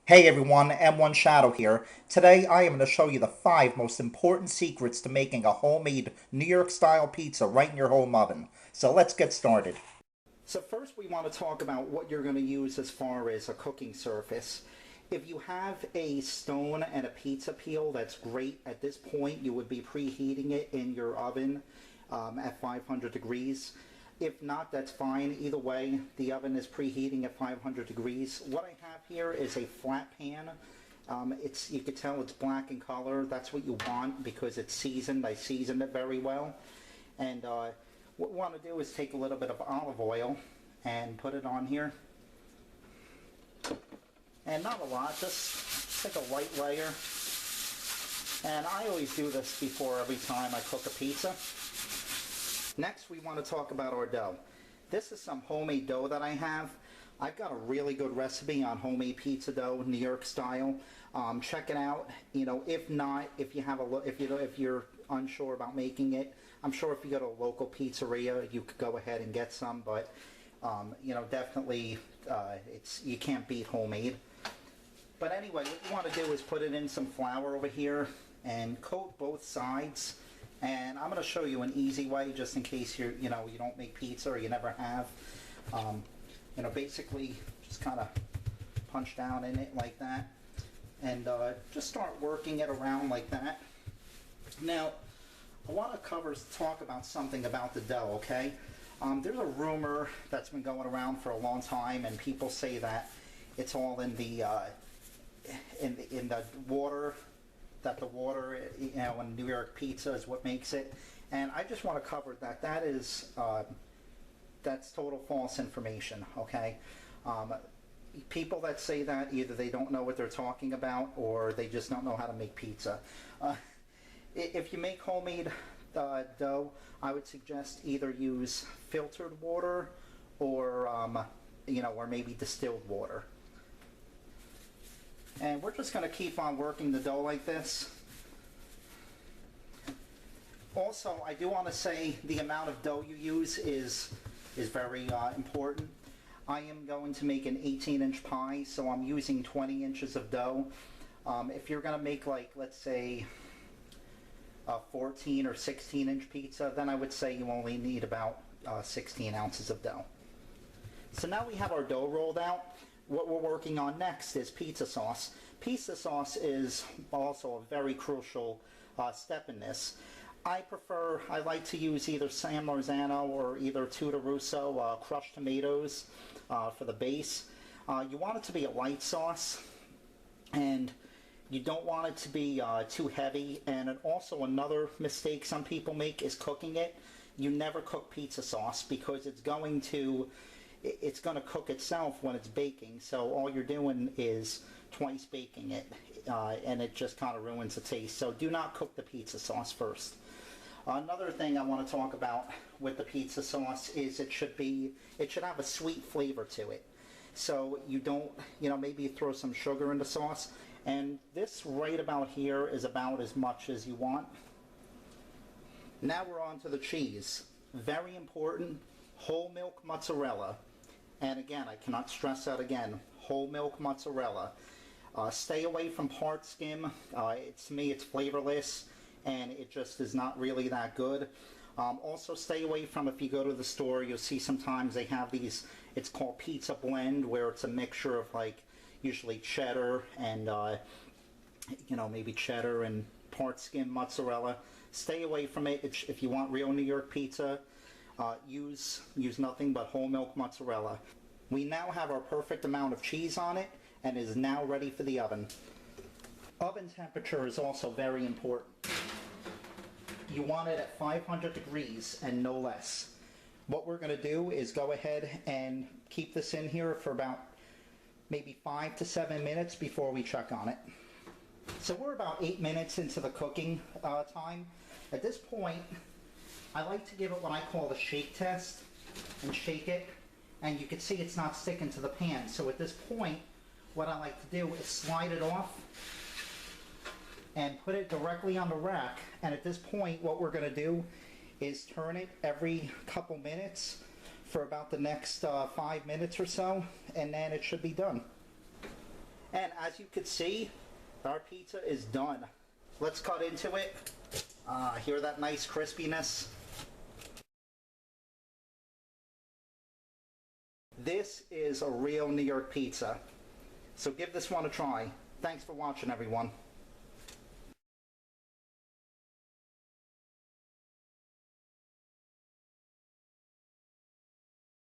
Hey everyone, M1 Shadow here. Today I am going to show you the 5 most important secrets to making a homemade New York style pizza right in your home oven. So let's get started. So first we want to talk about what you're going to use as far as a cooking surface. If you have a stone and a pizza peel, that's great. At this point you would be preheating it in your oven at 500 degrees. If not, that's fine. Either way, the oven is preheating at 500 degrees. What I have here is a flat pan. You can tell it's black in color. That's what you want because it's seasoned. I seasoned it very well. And what we want to do is take a little bit of olive oil and put it on here. And not a lot, just take a light layer. And I always do this before every time I cook a pizza. Next, we want to talk about our dough. This is some homemade dough that I have. I've got a really good recipe on homemade pizza dough, New York style. Check it out. If not, if you're unsure about making it, I'm sure if you go to a local pizzeria, you could go ahead and get some. But definitely, you can't beat homemade. But anyway, what you want to do is put it in some flour over here and coat both sides. And I'm going to show you an easy way, just in case you don't make pizza or you never have. Basically just kind of punch down in it like that, and just start working it around like that. Now, I want to talk about something about the dough. Okay, there's a rumor that's been going around for a long time, and people say that it's all in the water, that the water, in New York pizza is what makes it. And I just want to cover that. That's total false information, okay? People that say that, either they don't know what they're talking about or they just don't know how to make pizza. If you make homemade dough, I would suggest either use filtered water or, or maybe distilled water. And we're just going to keep on working the dough like this. Also, I do want to say the amount of dough you use is very important. I am going to make an 18-inch pie, so I'm using 20 inches of dough. If you're going to make, like, let's say a 14 or 16-inch pizza, then I would say you only need about 16 ounces of dough. So now we have our dough rolled out. What we're working on next is pizza sauce. Pizza sauce is also a very crucial step in this. I like to use either San Marzano or either Tutti Russo crushed tomatoes for the base. You want it to be a light sauce, and you don't want it to be too heavy. And also another mistake some people make is cooking it. You never cook pizza sauce because it's going to cook itself when it's baking. So all you're doing is twice baking it, and it just kind of ruins the taste. So do not cook the pizza sauce first. Another thing I want to talk about with the pizza sauce is it should have a sweet flavor to it. So you don't, maybe you throw some sugar in the sauce, and this right about here is about as much as you want. Now we're on to the cheese. Very important, whole milk mozzarella. And again, I cannot stress that again, whole milk mozzarella. Stay away from part skim. To me, it's flavorless, and it just is not really that good. Also stay away from, if you go to the store, you'll see sometimes they have these, it's called pizza blend, where it's a mixture of, like, usually cheddar and, maybe cheddar and part skim mozzarella. Stay away from it. If you want real New York pizza, use nothing but whole milk mozzarella. We now have our perfect amount of cheese on it, and it is now ready for the oven. Oven temperature is also very important. You want it at 500 degrees and no less. What we're going to do is go ahead and keep this in here for about maybe 5 to 7 minutes before we check on it. So we're about 8 minutes into the cooking time. At this point, I like to give it what I call the shake test and shake it, and you can see it's not sticking to the pan. So at this point, what I like to do is slide it off and put it directly on the rack. And at this point, what we're going to do is turn it every couple minutes for about the next 5 minutes or so, and then it should be done. And as you can see, our pizza is done. Let's cut into it. Hear that nice crispiness? This is a real New York pizza. So give this one a try. Thanks for watching, everyone.